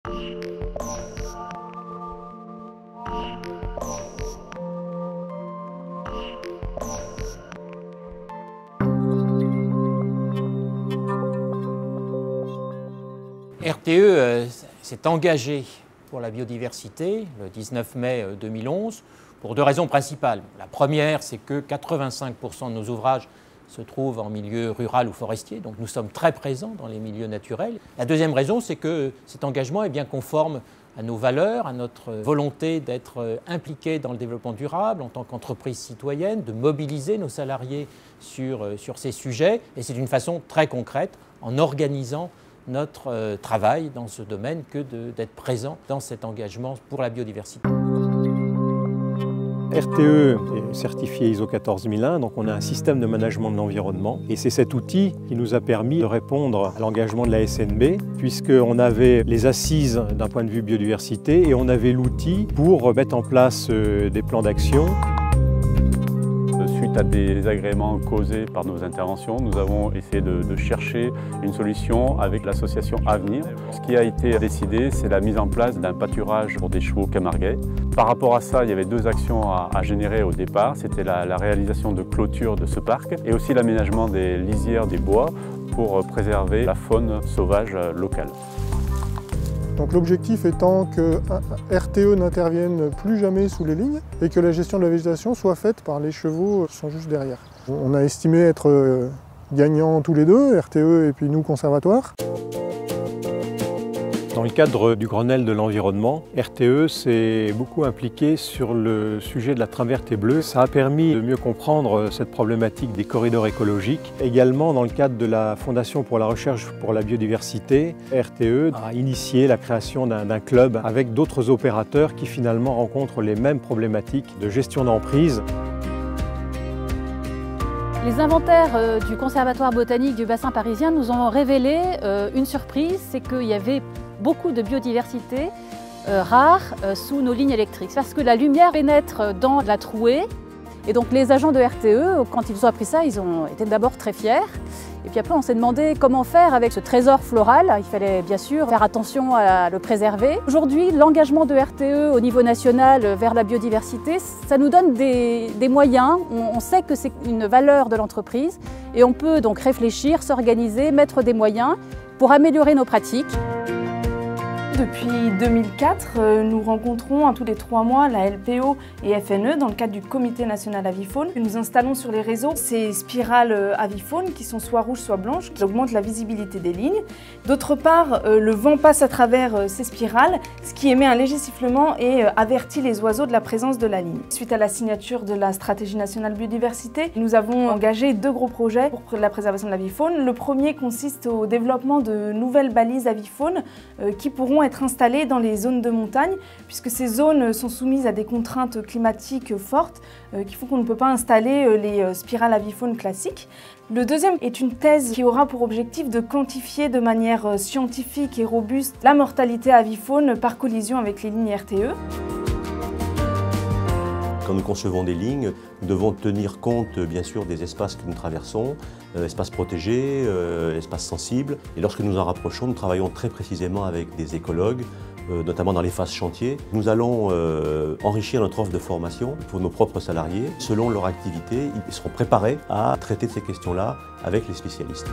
RTE s'est engagé pour la biodiversité le 19 mai 2011 pour deux raisons principales. La première, c'est que 85% de nos ouvrages se trouvent en milieu rural ou forestier, donc nous sommes très présents dans les milieux naturels. La deuxième raison, c'est que cet engagement est bien conforme à nos valeurs, à notre volonté d'être impliqués dans le développement durable en tant qu'entreprise citoyenne, de mobiliser nos salariés sur ces sujets. Et c'est d'une façon très concrète, en organisant notre travail dans ce domaine que d'être présent dans cet engagement pour la biodiversité. RTE est certifié ISO 14001, donc on a un système de management de l'environnement. Et c'est cet outil qui nous a permis de répondre à l'engagement de la SNB, puisqu'on avait les assises d'un point de vue biodiversité et on avait l'outil pour mettre en place des plans d'action. Suite à des désagréments causés par nos interventions, nous avons essayé de chercher une solution avec l'association Avenir. Ce qui a été décidé, c'est la mise en place d'un pâturage pour des chevaux camarguais. Par rapport à ça, il y avait deux actions à générer au départ. C'était la réalisation de clôtures de ce parc et aussi l'aménagement des lisières des bois pour préserver la faune sauvage locale. Donc l'objectif étant que RTE n'intervienne plus jamais sous les lignes et que la gestion de la végétation soit faite par les chevaux qui sont juste derrière. On a estimé être gagnants tous les deux, RTE et puis nous, conservatoire. Dans le cadre du Grenelle de l'environnement, RTE s'est beaucoup impliqué sur le sujet de la trame verte et bleue. Ça a permis de mieux comprendre cette problématique des corridors écologiques. Également, dans le cadre de la Fondation pour la recherche pour la biodiversité, RTE a initié la création d'un club avec d'autres opérateurs qui finalement rencontrent les mêmes problématiques de gestion d'emprise. Les inventaires du Conservatoire botanique du bassin parisien nous ont révélé une surprise, c'est qu'il y avait beaucoup de biodiversité rare sous nos lignes électriques. Parce que la lumière pénètre dans la trouée et donc les agents de RTE, quand ils ont appris ça, ils ont été d'abord très fiers. Et puis après, on s'est demandé comment faire avec ce trésor floral. Il fallait bien sûr faire attention à le préserver. Aujourd'hui, l'engagement de RTE au niveau national vers la biodiversité, ça nous donne des moyens. On sait que c'est une valeur de l'entreprise et on peut donc réfléchir, s'organiser, mettre des moyens pour améliorer nos pratiques. Depuis 2004, nous rencontrons tous les 3 mois la LPO et FNE dans le cadre du Comité national avifaune. Nous installons sur les réseaux ces spirales avifaune qui sont soit rouges soit blanches, qui augmentent la visibilité des lignes. D'autre part, le vent passe à travers ces spirales, ce qui émet un léger sifflement et avertit les oiseaux de la présence de la ligne. Suite à la signature de la stratégie nationale biodiversité, nous avons engagé 2 gros projets pour la préservation de l'avifaune. Le premier consiste au développement de nouvelles balises avifaune qui pourront être installées dans les zones de montagne, puisque ces zones sont soumises à des contraintes climatiques fortes qui font qu'on ne peut pas installer les spirales avifaune classiques. Le deuxième est une thèse qui aura pour objectif de quantifier de manière scientifique et robuste la mortalité avifaune par collision avec les lignes RTE. Quand nous concevons des lignes, nous devons tenir compte bien sûr des espaces que nous traversons, espaces protégés, espaces sensibles. Et lorsque nous en rapprochons, nous travaillons très précisément avec des écologues, notamment dans les phases chantiers. Nous allons enrichir notre offre de formation pour nos propres salariés. Selon leur activité, ils seront préparés à traiter de ces questions-là avec les spécialistes.